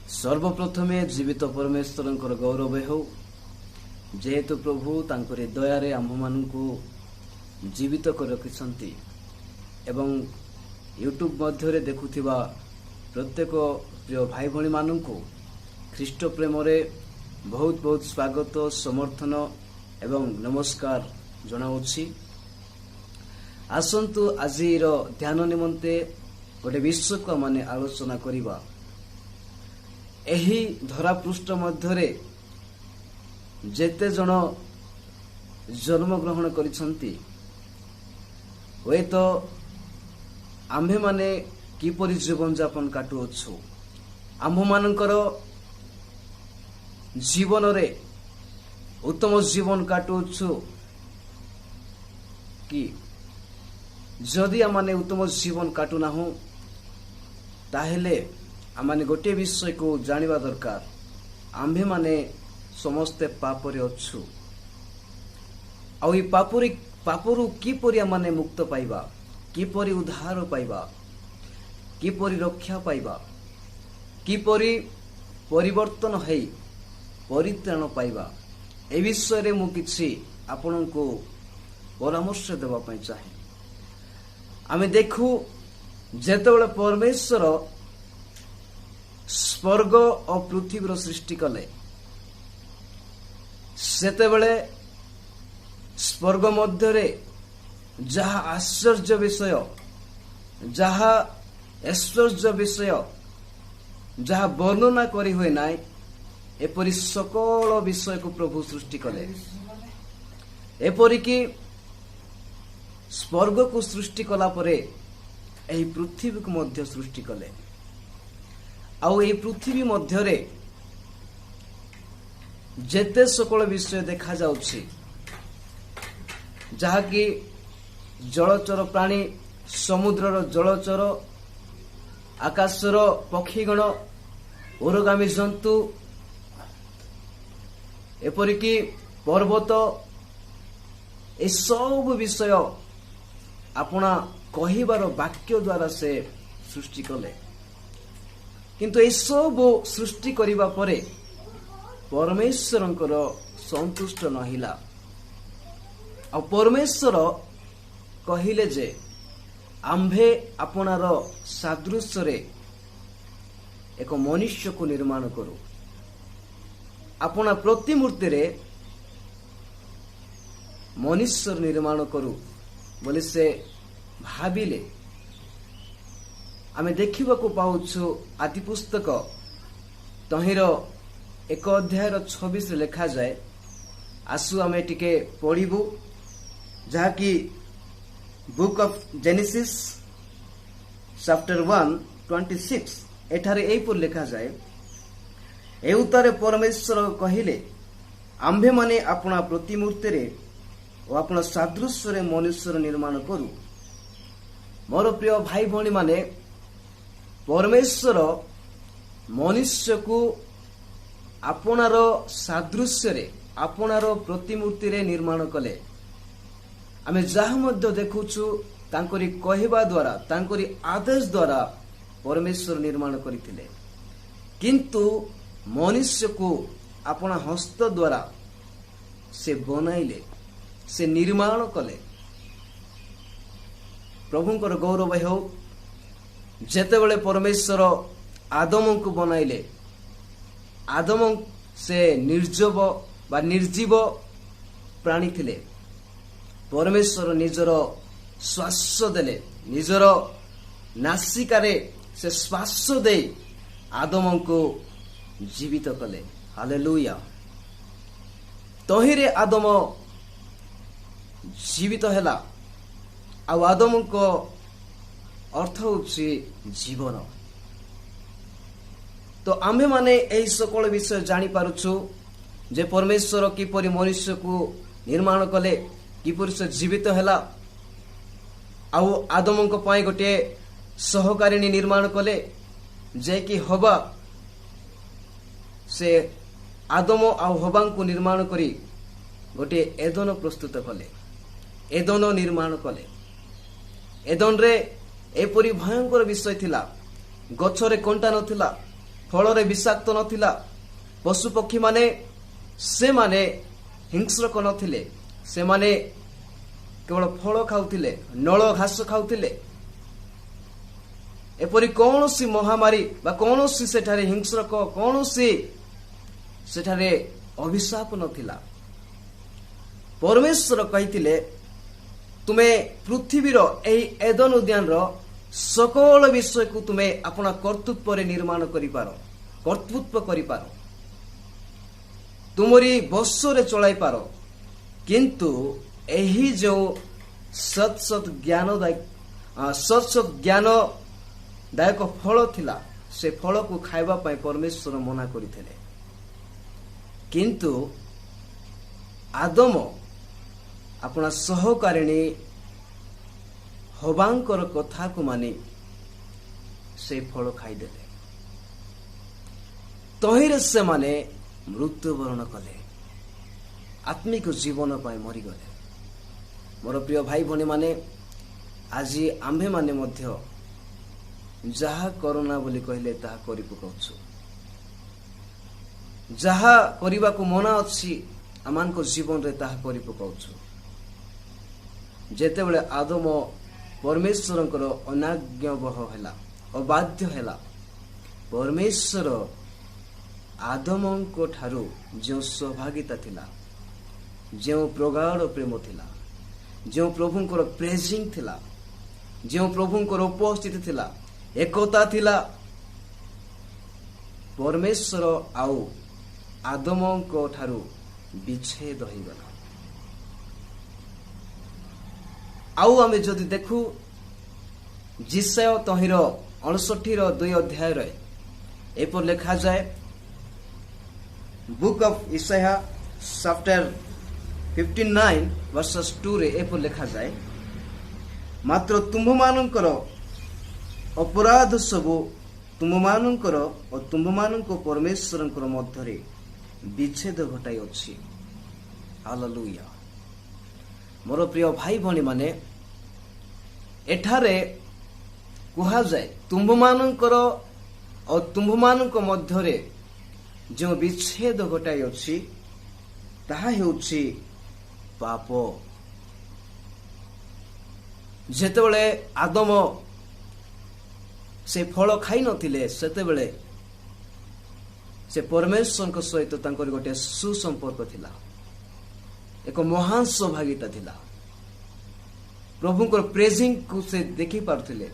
सर्वप्रथमे जीवित परमेश्वर गौरव हो जेहेतु प्रभु तांकरी दयारे आम मानू जीवित कर रखिछंती एवं यूट्यूब मध्य देखुथिबा प्रत्येक प्रिय भाई भणी मानू ख्रीष्ट प्रेम रे बहुत बहुत स्वागत समर्थन एवं नमस्कार जनाऊछि। आसंतु आजिर ध्यान निमंते गोटे विषय को माने आलोचना करिबा। एही धरापृष्ठ मध्यरे जेते जन जन्म ग्रहण करिसंती वे तो आम्भे माने किपरि जीवन यापन काटुअछु, आम्भ मानकर जीवन रे उत्तम जीवन काटुअछु कि जदि आमाने उत्तम जीवन काटुना हो ताहेले आमाने गोटे विषय को जानिबा दरकार। आम्भे माने समस्ते पापरे अच्छु आउ पापरु किपरि आमाने मुक्त पाइबा, किपरि उद्धार पाइबा, किपरि रक्षा पाइबा, किपरि परिवर्तन है परित्राण पाइबा, ए विषय रे मु किछि आपनको परामर्श देबा पई चाहे। आमे देखु जेतेबेले परमेश्वर स्वर्ग और पृथ्वी सृष्टि कले सेतेबेले स्वर्ग मध्यरे जहा आश्चर्य विषय, जहा ऐश्वर्य विषय, जहा वर्णना करी हुए नाय एपरि सकल विषय को प्रभु सृष्टि कले। एपरि कि स्वर्ग को सृष्टि कला परे एही पृथ्वी को मध्य सृष्टि कले। आउ ए पृथ्वी मध्यरे जेते सकल विषय देखा जाउछि जहा कि जलचर प्राणी, समुद्रर जलचर, आकाशर पक्षीगण, उरगामी जंतु, एपरिकी पर्वत, ए सब विषय अपना कहिबार वाक्य द्वारा से सृष्टि कले। किंतु ए सब सृष्टि करिबा परे परमेश्वरंकर संतुष्ट नहिला। आ परमेश्वर कहिले जे आम्भे आपनार सादृश्य रे एक मनुष्य को निर्माण करू, अपना प्रतिमूर्ति रे मनुष्य निर्माण करू बोले से भाविले। आमे देखिबा को पाउछु आदि पुस्तक तहिर 1 अध्याय 26 लिखा जाए। आसु आमे टिके पढ़िबु जहा कि बुक ऑफ जेनेसिस चैप्टर 1:26 एठारे एपर लिखा जाए। ए उतारे परमेश्वर कहिले आम्भे माने अपना प्रतिमूर्ति रे और अपना सादृश्य रे मनुष्य निर्माण करू। मोर प्रिय भाई भणी माने परमेश्वर मनुष्य को आपनार सादृश्य रे, आपनार प्रतिमूर्ति रे निर्माण कले। आमे जहा मध्य देखुछु तांकरी कहवा द्वारा, तांकरी आदेश द्वारा परमेश्वर निर्माण करिथिले। किंतु मनुष्य को अपना हस्त द्वारा से बनाइले, से निर्माण कले। प्रभुंकर गौरव हो जेतेबेले परमेश्वर आदम को बनाइले, आदम से निर्जव बा निर्जीव प्राणी थिले। परमेश्वर निजर श्वास देले, निजर नासिकारे से श्वास दे आदम को जीवित कले। हालेलुया। तहिरे आदम जीवित हैला। आ आदम को अर्थ होछि जीवन। तो आम्भे माने एही सकल विषय जानी पारुछु जे परमेश्वर किपरि मनुष्य को निर्माण कले, किपरि से जीवित हैला। आउ आदम को पाई गोटे सहकारिणी निर्माण कले जे कि हवा। से आदम आउ हवा को निर्माण करी गोटे एदन प्रस्तुत कले, एदन निर्माण कले। एदन रे एपरी भयंकर विषय थिला, गछरे कंटा नथिला, ଫଳରେ ବିଷାକ୍ତ ନଥିଲା। ପଶୁ ପକ୍ଷୀ ମାନେ ସେମାନେ ହିଂସ୍ରକ ନଥିଲେ। ସେମାନେ କେବଳ ଫଳ ଖାଉଥିଲେ, ନଳ ଘାସ ଖାଉଥିଲେ। ଏପରି କୌଣସି ମହାମାରୀ ବା କୌଣସି ସେଠାରେ ହିଂସ୍ରକ, କୌଣସି ସେଠାରେ ଅଭିଶାପ ନଥିଲା। ପରମେଶ୍ୱର କହିଥିଲେ, ତୁମେ ପୃଥିବୀର ଏହି ଏଦନ ଉଦ୍ୟାନର সকল ବିଷୟକୁ ତୁମେ ଆପଣା କର୍ତ୍ତୃତ୍ୱରେ ନିର୍ମାଣ କରିପାର, କର୍ତ୍ତୃତ୍ୱ କରିପାର, ତୁମରି ବଶରେ ଚଳାଇ ପାର। କିନ୍ତୁ ଏହି ଯେଉଁ ସତ୍ ଜ୍ଞାନଦାୟକ ଫଳ ଥିଲା, ସେ ଫଳକୁ ଖାଇବା ପାଇଁ ପରମେଶ୍ୱର ମନା କରିଥିଲେ। କିନ୍ତୁ ଆଦମ ଆପଣା ସହକାରିଣୀ ହବାଙ୍କର କଥାକୁ ମାନି ସେ ଫଳ ଖାଇଦେଲେ। ତହିଁରେ ସେମାନେ ମୃତ୍ୟୁବରଣ କଲେ, ଆତ୍ମିକ ଜୀବନ ପାଇଁ ମରିଗଲେ। ମୋର ପ୍ରିୟ ଭାଇ ଭଉଣୀ ମାନେ, ଆଜି ଆମ୍ଭେମାନେ ମଧ୍ୟ ଯାହା କରୋନା ବୋଲି କହିଲେ ତାହା କରି ପକାଉଛୁ। ଯାହା କରିବାକୁ ମନା ଅଛି ଆମମାନଙ୍କ ଜୀବନରେ ତାହା କରି ପକାଉଛୁ। ଯେତେବେଳେ ଆଦମ ପରମେଶ୍ୱରଙ୍କର ଅନାଜ୍ଞାବହ ହେଲା, ଅବାଧ୍ୟ ହେଲା, ପରମେଶ୍ୱର ଆଦମଙ୍କ ଠାରୁ ଯେଉଁ ସୌଭାଗ୍ୟତା ଥିଲା, ଯେଉଁ ପ୍ରଗାଢ଼ ପ୍ରେମ ଥିଲା, ଯେଉଁ ପ୍ରଭୁଙ୍କର ପ୍ରେଜିଂ ଥିଲା, ଯେଉଁ ପ୍ରଭୁଙ୍କର ଉପସ୍ଥିତି ଥିଲା, ଏକତା ଥିଲା, ପରମେଶ୍ୱର ଆଉ ଆଦମଙ୍କ ଠାରୁ ବିଚ୍ଛେଦ ହୋଇଗଲା। ଆଉ ଆମେ ଯଦି ଦେଖୁ ଜିସାୟ ତହିଁର 59 ଅଧ୍ୟାୟରେ ଏପରି ଲେଖାଯାଏ, ବୁକ୍ ଅଫ୍ ଇସାୟା ଚାପ୍ଟର 59 verses 2 ରେ ଏପରି ଲେଖାଯାଏ, ମାତ୍ର ତୁମ୍ଭମାନଙ୍କର ଅପରାଧ ସବୁ ତୁମ୍ଭମାନଙ୍କର ଓ ତୁମ୍ଭମାନଙ୍କ ପରମେଶ୍ୱରଙ୍କର ମଧ୍ୟରେ ବିଚ୍ଛେଦ ଘଟାଇ ଅଛି। ହାଲେଲୁୟା। ମୋର ପ୍ରିୟ ଭାଇ ଭଉଣୀ ମାନେ, ଏଠାରେ କୁହାଯାଏ ତୁମ୍ଭମାନଙ୍କର ଓ ତୁମ୍ଭମାନଙ୍କ ମଧ୍ୟରେ ଯେଉଁ ବିଚ୍ଛେଦ ଘଟାଇ ଅଛି ତାହା ହେଉଛି ପାପ। ଯେତେବେଳେ ଆଦମ ସେ ଫଳ ଖାଇ ନଥିଲେ, ସେତେବେଳେ ସେ ପରମେଶ୍ୱରଙ୍କ ସହିତ ତାଙ୍କର ଗୋଟିଏ ସୁସମ୍ପର୍କ ଥିଲା, ଏକ ମହାନ ସୌଭାଗ୍ୟତା ଥିଲା। ପ୍ରଭୁଙ୍କର ପ୍ରେଜିଂକୁ ସେ ଦେଖି ପାରୁଥିଲେ,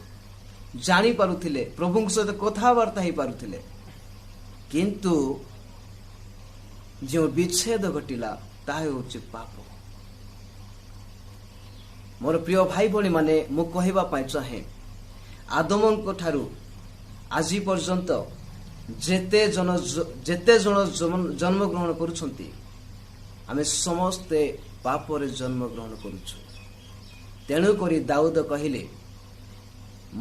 ଜାଣିପାରୁଥିଲେ, ପ୍ରଭୁଙ୍କ ସହିତ କଥାବାର୍ତ୍ତା ହେଇପାରୁଥିଲେ। କିନ୍ତୁ ଯେଉଁ ବିଚ୍ଛେଦ ଘଟିଲା ତାହା ହେଉଛି ପାପ। ମୋର ପ୍ରିୟ ଭାଇ ଭଉଣୀ ମାନେ, ମୁଁ କହିବା ପାଇଁ ଚାହେଁ, ଆଦମଙ୍କ ଠାରୁ ଆଜି ପର୍ଯ୍ୟନ୍ତ ଯେତେ ଜଣ ଜନ୍ମଗ୍ରହଣ କରୁଛନ୍ତି, ଆମେ ସମସ୍ତେ ପାପରେ ଜନ୍ମଗ୍ରହଣ କରୁଛୁ। ତେଣୁକରି ଦାଉଦ କହିଲେ,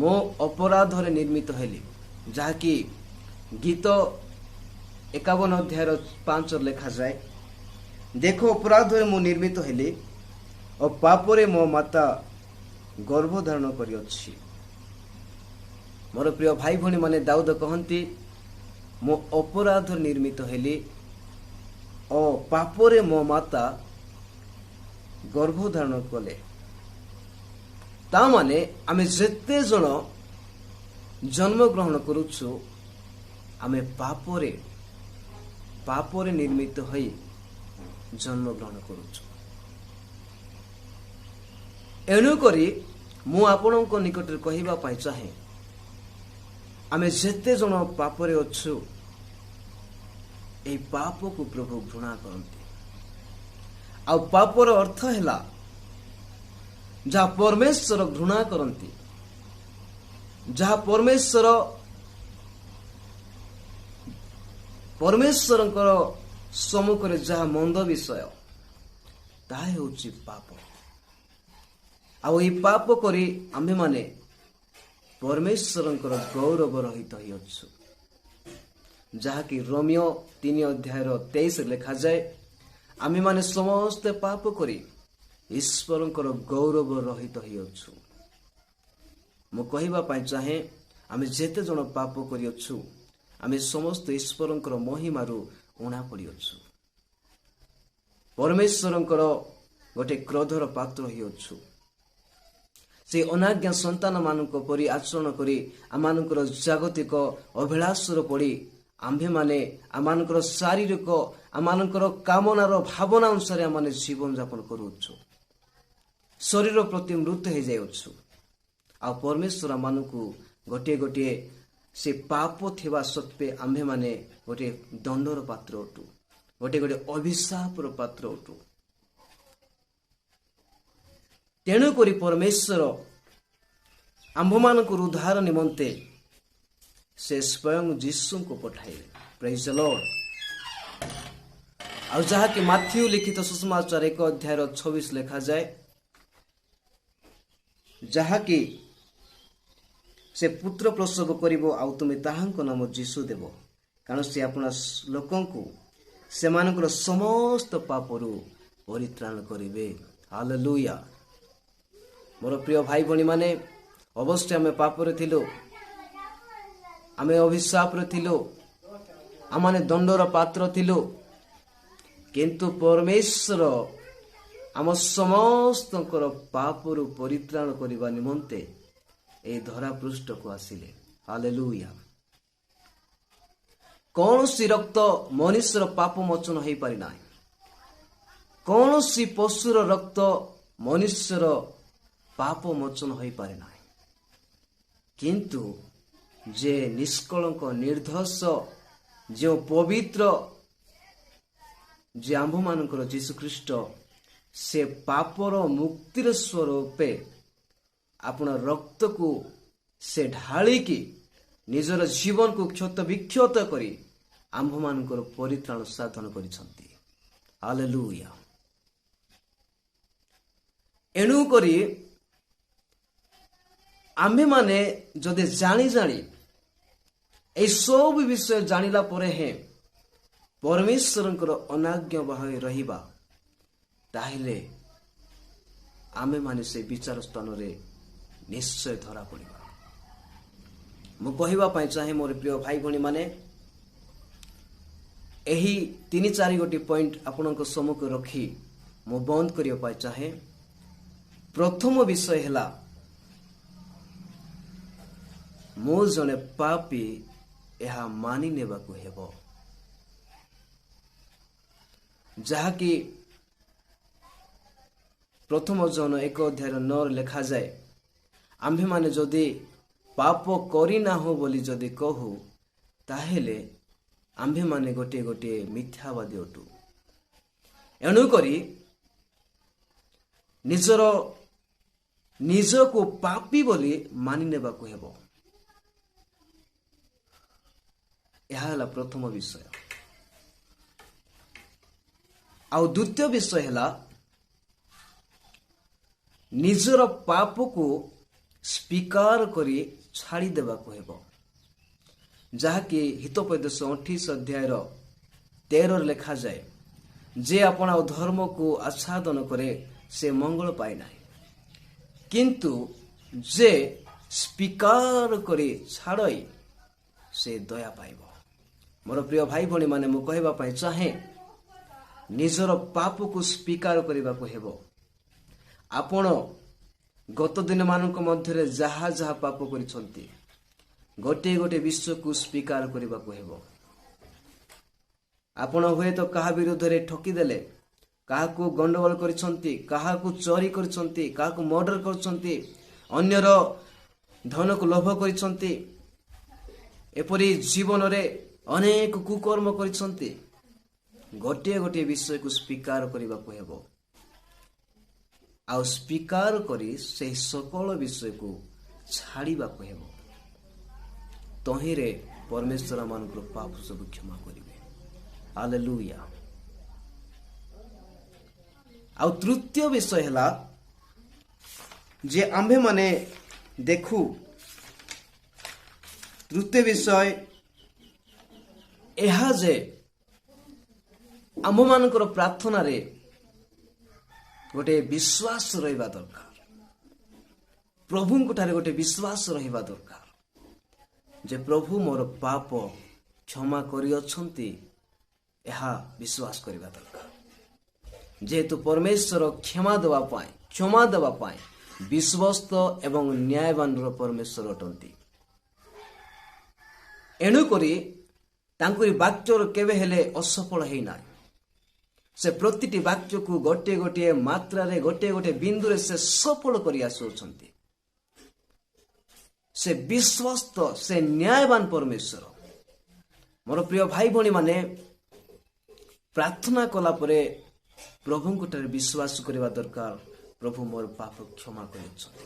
ମୁଁ ଅପରାଧରେ ନିର୍ମିତ ହେଲି, ଯାହାକି ଗୀତ 51 ଅଧ୍ୟାୟର 5 ଲେଖାଯାଏ, ଦେଖ ଅପରାଧରେ ମୁଁ ନିର୍ମିତ ହେଲି ଓ ପାପରେ ମୋ ମାତା ଗର୍ଭଧାରଣ କରିଅଛି। ମୋର ପ୍ରିୟ ଭାଇ ଭଉଣୀ ମାନେ, ଦାଉଦ କହନ୍ତି, ମୁଁ ଅପରାଧରେ ନିର୍ମିତ ହେଲି ଓ ପାପରେ ମୋ ମାତା ଗର୍ଭଧାରଣ କଲେ। ତା ମାନେ ଆମେ ଯେତେ ଜଣ ଜନ୍ମଗ୍ରହଣ କରୁଛୁ, ଆମେ ପାପରେ ନିର୍ମିତ ହୋଇ ଜନ୍ମଗ୍ରହଣ କରୁଛୁ। ଏଣୁକରି ମୁଁ ଆପଣଙ୍କ ନିକଟରେ କହିବା ପାଇଁ ଚାହେଁ, ଆମେ ଯେତେ ଜଣ ପାପରେ ଅଛୁ, ଏହି ପାପକୁ ପ୍ରଭୁ ଘୃଣା କରନ୍ତି। ଆଉ ପାପର ଅର୍ଥ ହେଲା ଯାହା ପରମେଶ୍ୱର ଘୃଣା କରନ୍ତି, ଯାହା ପରମେଶ୍ୱରଙ୍କର ସମ୍ମୁଖରେ ଯାହା ମନ୍ଦ ବିଷୟ, ତାହା ହେଉଛି ପାପ। ଆଉ ଏହି ପାପ କରି ଆମ୍ଭେମାନେ ପରମେଶ୍ୱରଙ୍କର ଗୌରବ ରହିତ ହୋଇଅଛୁ, ଯାହାକି ରୋମିଓ 3 ଅଧ୍ୟାୟର 23 ଲେଖାଯାଏ, ଆମ୍ଭେମାନେ ସମସ୍ତେ ପାପ କରି ଈଶ୍ୱରଙ୍କର ଗୌରବ ରହିତ ହୋଇଅଛୁ। ମୁଁ କହିବା ପାଇଁ ଚାହେଁ, ଆମେ ଯେତେ ଜଣ ପାପ କରିଅଛୁ, आमे समस्त ईश्वरंकर महिमारू उणा पड़िअछु। परमेश्वरंकर गोटे क्रोधर पात्र होइअछु। से अनाज्ञा संतान मानक परि आचरण करी आमानकर जागतिक अभिलाषर पड़ी आम्भे माने आमानकर शारीरिक आमानकर कामनार भावना अनुसार आमाने जीवन यापन करूछु। शरीर प्रति मृत हो जाउछु। आ परमेश्वर आमानकु गोटे गोटे से पाप थिबा सत्वे आम्भे माने गोटे दंडर पात्र अटु, गोटे गोटे अभिशापर पात्र अटु। तेणु करी परमेश्वर आम्भमानकर उद्धार निमंते से स्वयं जीसु को पठाइले। Praise the lord. आ जहा कि माथ्यू लिखित सुसमाचार 1 अध्याय 26 लिखा जाए, जहा कि से पुत्र प्रसव करिवो आ तुमे ताहांको नाम जीसु देबो, कारण से अपना लोकंकु सेमानकर समस्त पापरु परित्राण करिवे। हालेलुया। मोर प्रिय भाई भणी माने, अवश्य आमे पापरे थिलो, आमे अभिशापरे थिलो, आमाने दंडर पात्र थिलो, किंतु परमेश्वर आम समस्तकर पापरु परित्राण करिबा निमंते ए धरा पृष्ठ को आसिले। हालेलुया। कौनसी रक्त मनुष्यर पाप मोचन हो पारि ना, कौनसी पशुर रक्त मनुष्यर पाप मोचन हो पारे ना, किंतु जे निष्कलंक निर्दोष जो पवित्र जे आंभ मानकर जीशु ख्रीष्ट से पापर मुक्तिर स्वरूपे अपना रक्त को से ढालिकी निजर जीवन को क्षत विक्षत करी आंभ मानकर परित्राण साधन करिसंती। हालेलुया। एणु करी आम्भे माने जदि जानी जानी ए सब विषय जानिला परे हे परमेश्वरंकर अनाज्ञा बाहर रहिबा, ताहिले आमे माने से विचार स्थान रे निश्चय धरा पड़िबा। मु कहिबा पई चाहे मोर प्रिय भाई भणी माने, एही 3-4 गोटी पॉइंट आपनक सम्मुख रखी मु बंद करियो पई चाहे। प्रथम विषय हैला, मो जने पापी यह मानि नेबाकु हेबो, जहा कि प्रथम जन 1 अध्याय 9 लिखा जाए, आम्भे माने जदि पाप करी ना हो बोली जदि कहू, ताहेले आम्भे माने गोटे गोटे मिथ्यावादी अटू। एणु करी निज को पापी बोली मानि नेबाकु हेबो। यह है प्रथम विषय। आउ द्वितीय विषय है निजर पाप को स्वीकार करी छाड़ी देबाकु हेबो, जहाँकि हितोपदेश 28 अध्याय 13 लिखा जाए, जे अपना धर्म को आच्छादन करे से मंगल पाए ना, किंतु जे स्वीकार करी छाड़ई से दया पाइबो। मोर प्रिय भाई भणी माने, मु कहबा पई चाहे निजर पाप को स्वीकार करने को हेबो। आपण गत दिन मानक मध्य जहा जहा पाप करिसंती गोटे गोटे विषय को स्वीकार करने को हेबो। आपण हुए तो कहा विरुद्ध रे ठकी देले, कहा को गंडगोल करिसंती, कहा को चोरी करिसंती, कहा को मर्डर करिसंती, अन्यर धन को लोभ करिसंती, एपरी जीवन रे अनेक कुकर्म करिसंती। गोटे गोटे विषय को स्वीकार करने को हेबो, आउ स्वीकार करी से सकल विषय को छाड़ीबा को हेबो। तहिरे परमेश्वर मानकर पाप सब क्षमा करिवे। हालेलुया। आउ तृतीय विषय हैला जे आम्भे माने देखू, तृतीय विषय एहा जे आम मानकर प्रार्थना रे गोटे विश्वास रहिबा दरकार, प्रभु ठारे गोटे विश्वास रहिबा दरकार जे प्रभु मोर पाप କ୍ଷମା କରିଅଛନ୍ତି ଏହା ବିଶ୍ୱାସ କରିବା ଦରକାର। ଯେହେତୁ ପରମେଶ୍ୱର କ୍ଷମା ଦେବା ପାଇଁ ବିଶ୍ୱସ୍ତ ଏବଂ ନ୍ୟାୟବାନର ପରମେଶ୍ୱର ଅଟନ୍ତି। ଏଣୁକରି ତାଙ୍କରି ବାକ୍ୟର କେବେ ହେଲେ ଅସଫଳ ହେଇନାହିଁ। ସେ ପ୍ରତିଟି ବାକ୍ୟକୁ ଗୋଟିଏ ଗୋଟିଏ ମାତ୍ରାରେ ଗୋଟିଏ ଗୋଟିଏ ବିନ୍ଦୁରେ ସେ ସଫଳ କରି ଆସୁଅଛନ୍ତି। ସେ ବିଶ୍ୱସ୍ତ, ସେ ନ୍ୟାୟବାନ ପରମେଶ୍ୱର। ମୋର ପ୍ରିୟ ଭାଇ ଭଉଣୀ ମାନେ, ପ୍ରାର୍ଥନା କଲା ପରେ ପ୍ରଭୁଙ୍କଠାରେ ବିଶ୍ୱାସ କରିବା ଦରକାର, ପ୍ରଭୁ ମୋର ପାପ କ୍ଷମା କରିଛନ୍ତି।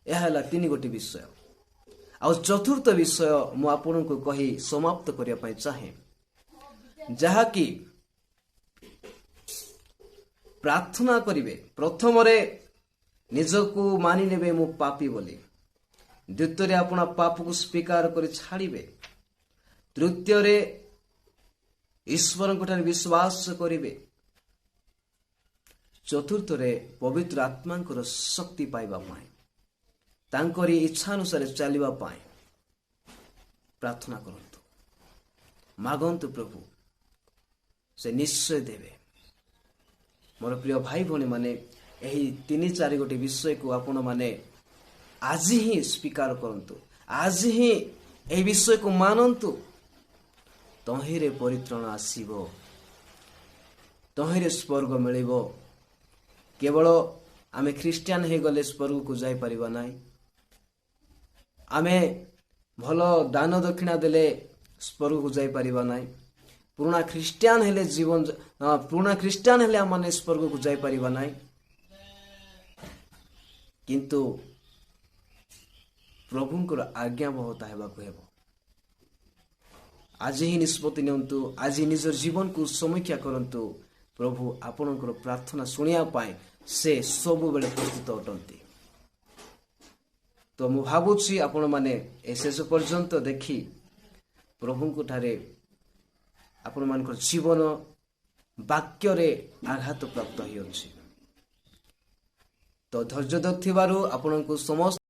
ଏହା ହେଲା 3 ଗୋଟି ବିଷୟ। ଆଉ ଚତୁର୍ଥ ବିଷୟ ମୁଁ ଆପଣଙ୍କୁ କହି ସମାପ୍ତ କରିବା ପାଇଁ ଚାହେଁ, ଯାହାକି ପ୍ରାର୍ଥନା କରିବେ। ପ୍ରଥମରେ ନିଜକୁ ମାନି ନେବେ ମୁଁ ପାପୀ ବୋଲି। ଦ୍ୱିତୀୟରେ ଆପଣ ପାପକୁ ସ୍ୱୀକାର କରି ଛାଡ଼ିବେ। ତୃତୀୟରେ ଈଶ୍ୱରଙ୍କଠାରେ ବିଶ୍ୱାସ କରିବେ। ଚତୁର୍ଥରେ ପବିତ୍ର ଆତ୍ମାଙ୍କର ଶକ୍ତି ପାଇବା ପାଇଁ, ତାଙ୍କରି ଇଚ୍ଛା ଅନୁସାରେ ଚାଲିବା ପାଇଁ ପ୍ରାର୍ଥନା କରନ୍ତୁ, ମାଗନ୍ତୁ। ପ୍ରଭୁ ସେ ନିଶ୍ଚୟ ଦେବେ। ମୋର ପ୍ରିୟ ଭାଇ ଭଉଣୀ ମାନେ, ଏହି 3-4 ଗୋଟି ବିଷୟକୁ ଆପଣ ମାନେ ଆଜି ହିଁ ସ୍ୱୀକାର କରନ୍ତୁ। ଆଜି ହିଁ ଏହି ବିଷୟକୁ ମାନନ୍ତୁ। ତହିଁରେ ପରିତ୍ରାଣ ଆସିବ, ତହିଁରେ ସ୍ୱର୍ଗ ମିଳିବ। କେବଳ ଆମେ ଖ୍ରୀଷ୍ଟିଆନ ହେଇଗଲେ ସ୍ୱର୍ଗକୁ ଯାଇପାରିବା ନାହିଁ। ଆମେ ଭଲ ଦାନ ଦକ୍ଷିଣା ଦେଲେ ସ୍ୱର୍ଗକୁ ଯାଇପାରିବା ନାହିଁ। ପୁରୁଣା ଖ୍ରୀଷ୍ଟିଆନ ହେଲେ ଆମମାନେ ସ୍ୱର୍ଗକୁ ଯାଇପାରିବା ନାହିଁ। କିନ୍ତୁ ପ୍ରଭୁଙ୍କର ଆଜ୍ଞାବହତା ହେବାକୁ ହେବ। ଆଜି ହିଁ ନିଷ୍ପତ୍ତି ନିଅନ୍ତୁ। ଆଜି ନିଜର ଜୀବନକୁ ସମୀକ୍ଷା କରନ୍ତୁ। ପ୍ରଭୁ ଆପଣଙ୍କର ପ୍ରାର୍ଥନା ଶୁଣିବା ପାଇଁ ସେ ସବୁବେଳେ ପ୍ରସ୍ତୁତ ଅଟନ୍ତି। ତ ମୁଁ ଭାବୁଛି ଆପଣମାନେ ଏ ଶେଷ ପର୍ଯ୍ୟନ୍ତ ଦେଖି ପ୍ରଭୁଙ୍କ ଠାରେ ଆପଣମାନଙ୍କର ଜୀବନ ବାକ୍ୟରେ ଆଘାତ ପ୍ରାପ୍ତ ହୋଇଅଛି। ତ ଧୈର୍ଯ୍ୟ ଧରିଥିବାରୁ ଆପଣଙ୍କୁ ସମସ୍ତ